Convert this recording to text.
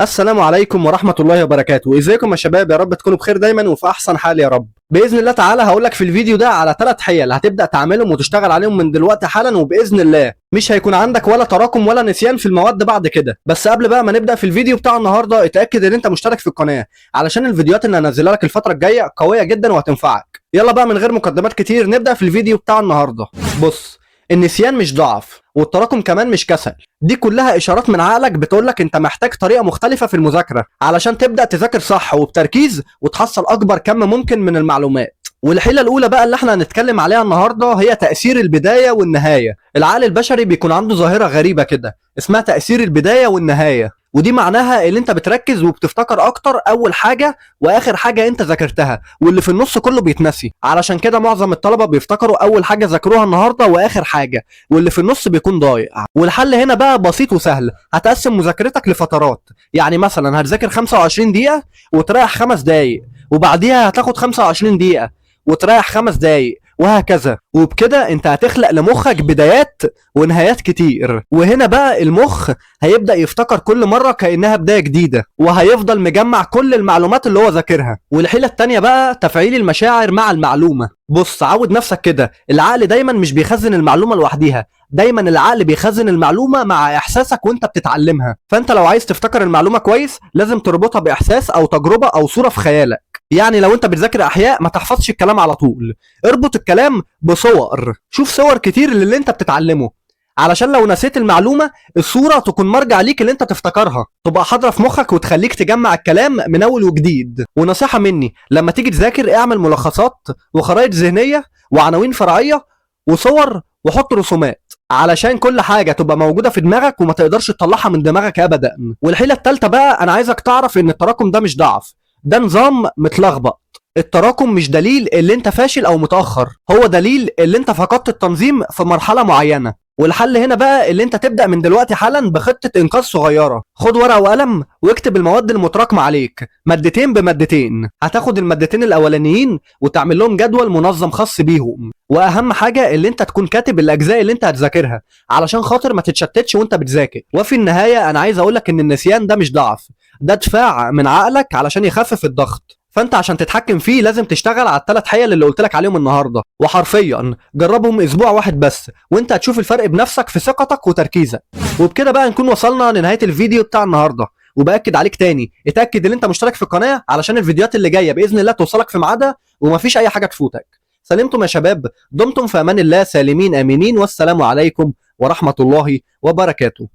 السلام عليكم ورحمة الله وبركاته. ازيكم يا شباب؟ يا رب تكونوا بخير دايما وفي احسن حال يا رب. باذن الله تعالى هقول لك في الفيديو ده على 3 حيل هتبدا تعملهم وتشتغل عليهم من دلوقتي حالا، وباذن الله مش هيكون عندك ولا تراكم ولا نسيان في المواد بعد كده. بس قبل بقى ما نبدا في الفيديو بتاع النهارده، اتاكد ان انت مشترك في القناه علشان الفيديوهات اللي هنزلها لك الفتره الجايه قويه جدا وهتنفعك. يلا بقى من غير مقدمات كتير نبدا في الفيديو بتاع النهارده. بص، النسيان مش ضعف والتراكم كمان مش كسل، دي كلها اشارات من عقلك بتقولك انت محتاج طريقه مختلفه في المذاكره علشان تبدا تذاكر صح وبتركيز وتحصل اكبر كم ممكن من المعلومات. والحيله الاولى بقى اللي احنا هنتكلم عليها النهارده هي تاثير البدايه والنهايه. العقل البشري بيكون عنده ظاهره غريبه كده اسمها تاثير البدايه والنهايه، ودي معناها ان انت بتركز وبتفتكر اكتر اول حاجه واخر حاجه انت ذاكرتها، واللي في النص كله بيتنسي. علشان كده معظم الطلبه بيفتكروا اول حاجه ذاكروها النهارده واخر حاجه، واللي في النص بيكون ضايع. والحل هنا بقى بسيط وسهل، هتقسم مذاكرتك لفترات. يعني مثلا هتذاكر 25 دقيقه وتريح 5 دقايق، وبعديها هتاخد 25 دقيقه وتريح 5 دقايق، وهكذا. وبكده انت هتخلق لمخك بدايات ونهايات كتير، وهنا بقى المخ هيبدأ يفتكر كل مرة كأنها بداية جديدة، وهيفضل مجمع كل المعلومات اللي هو ذاكرها. والحيلة التانية بقى تفعيل المشاعر مع المعلومة. بص، عود نفسك كده، العقل دايما مش بيخزن المعلومة لوحديها، دايما العقل بيخزن المعلومة مع احساسك وانت بتتعلمها. فانت لو عايز تفتكر المعلومة كويس لازم تربطها باحساس او تجربة او صورة في خيالك. يعني لو انت بتذاكر احياء ما تحفظش الكلام على طول، اربط الكلام بصور، شوف صور كتير للي انت بتتعلمه علشان لو نسيت المعلومة الصورة تكون مرجع ليك اللي انت تفتكرها، تبقى حاضرة في مخك وتخليك تجمع الكلام من اول وجديد. ونصيحة مني، لما تيجي تذاكر اعمل ملخصات وخرائط ذهنية وعناوين فرعية وصور وحط رسومات علشان كل حاجة تبقى موجودة في دماغك وما تقدرش تطلعها من دماغك ابدا. والحيلة التالتة بقى انا عايزك تعرف ان التراكم ده مش ضعف، ده نظام متلخبط. التراكم مش دليل اللي انت فاشل او متاخر، هو دليل اللي انت فقدت التنظيم في مرحله معينه. والحل هنا بقى اللي انت تبدا من دلوقتي حالا بخطه انقاذ صغيره. خد ورقه وقلم واكتب المواد المتراكمه عليك مادتين بمادتين، هتاخد المادتين الاولانيين وتعمل لهم جدول منظم خاص بيهم. واهم حاجه اللي انت تكون كاتب الاجزاء اللي انت هتذاكرها علشان خاطر ما تتشتتش وانت بتذاكر. وفي النهايه انا عايز اقولك ان النسيان ده مش ضعف، ده دفاع من عقلك علشان يخفف الضغط. فانت عشان تتحكم فيه لازم تشتغل على ال3 حيل اللي قلت لك عليهم النهارده، وحرفيا جربهم اسبوع واحد بس وانت هتشوف الفرق بنفسك في ثقتك وتركيزك. وبكده بقى نكون وصلنا لنهايه الفيديو بتاع النهارده، وباكد عليك تاني اتاكد ان انت مشترك في القناه علشان الفيديوهات اللي جايه باذن الله توصلك في ميعادها ومفيش اي حاجه تفوتك. سلمتم يا شباب، دمتم في امان الله سالمين امنين، والسلام عليكم ورحمه الله وبركاته.